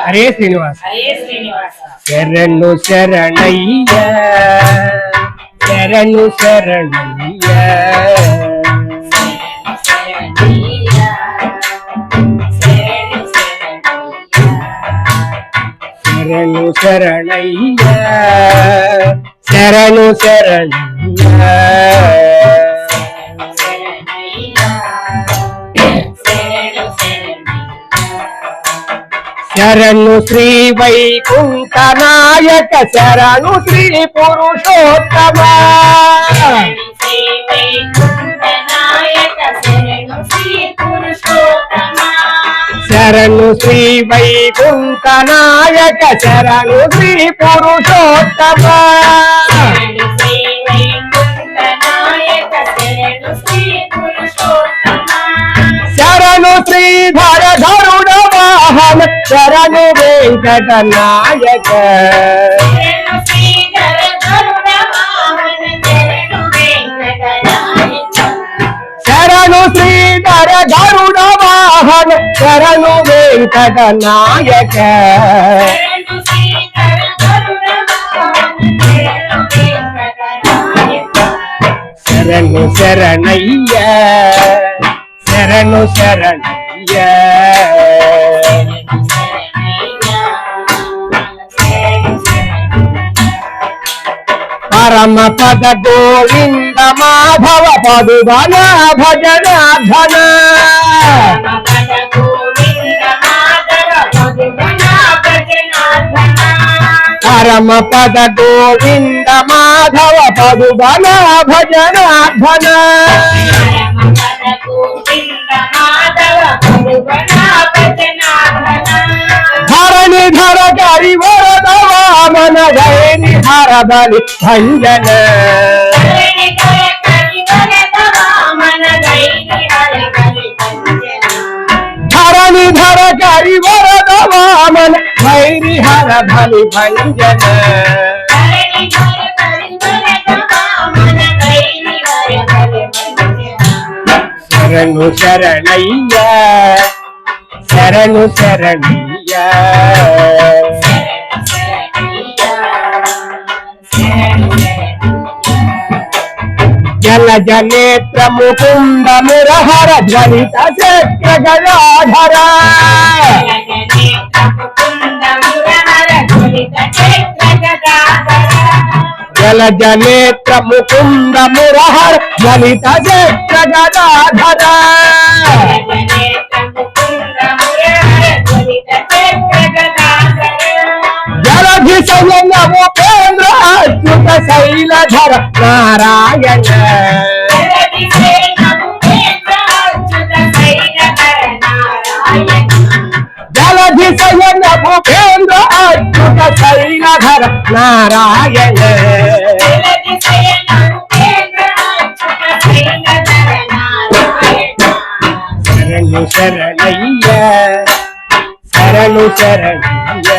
హరే శ్రీనివాస శరణు శరణయ్య శరణు శరణయ్య శరణు శరణయ్య శరణు శరణయ్య శరణు శ్రీ వైకుంఠ నాయక శరణు శ్రీ పురుషోత్తమ శరణు శ్రీ వైకుంఠ నాయక శరణు శ్రీ పురుషోత్తమ శరణు శ్రీధర గరుడ వాహన శరణు వెంకట నాయక శరణు శ్రీధర గరుడ వాహన శరణు వెంకట నాయక శరణు శరణయ్య శరణు శరణయ్య పరమ పద గోవింద మాధవ పదువన భజనాధన పరమ పద గోవింద మాధవ పదువన భజనాధన ధరణి ధర గరి వరద వామన జయని హర బలి భంజన ధరణి ధర గరి వరద వామన భైరి హర బలి భంజన శరణు శరణయ్య శరణు శరణయ్య జల జనేత్ర ముకుంద మురహర ధ్వనిత చక్ర గదాధర జల జనేత్ర ముకుంద మురహర ధ్వనిత చక్ర గదాధర జలధి సయన ఉపేంద్ర అచ్యుత శైలధర నారాయణ జలధి సయన ఉపేంద్ర అచ్యుత శైలధర నారాయణ శరణు శరణయ్య శరణు శరణయ్య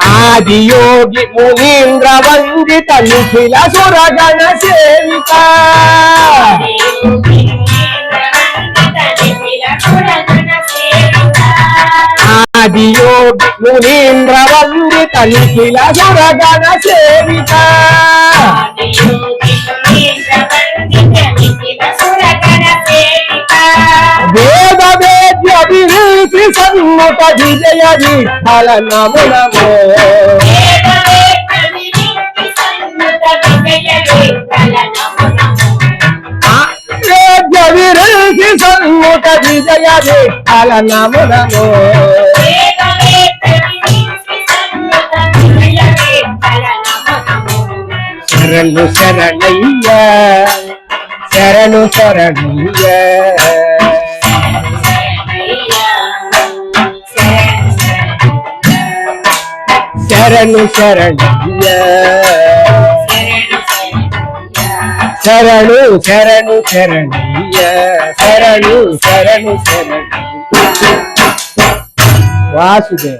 ఆది యోగి మునీంద్ర వందిత నిఖిల సురగణ సేవిత ఆది యోగి మునీంద్ర వందిత నిఖిల సురగణ సేవిత వేద వేద్య విరీతి సన్ముఖ విజయ విఠల నమో నమో వేద్య విరీతి సన్ముఖ విజయ విఠల నమో నమో శరణు శరణయ్య శరణు శరణయ్య శరణు శరణయ్య శరణు శరణు శరణయ్య శరణు శరణు శరణయ్య వాసుదేవ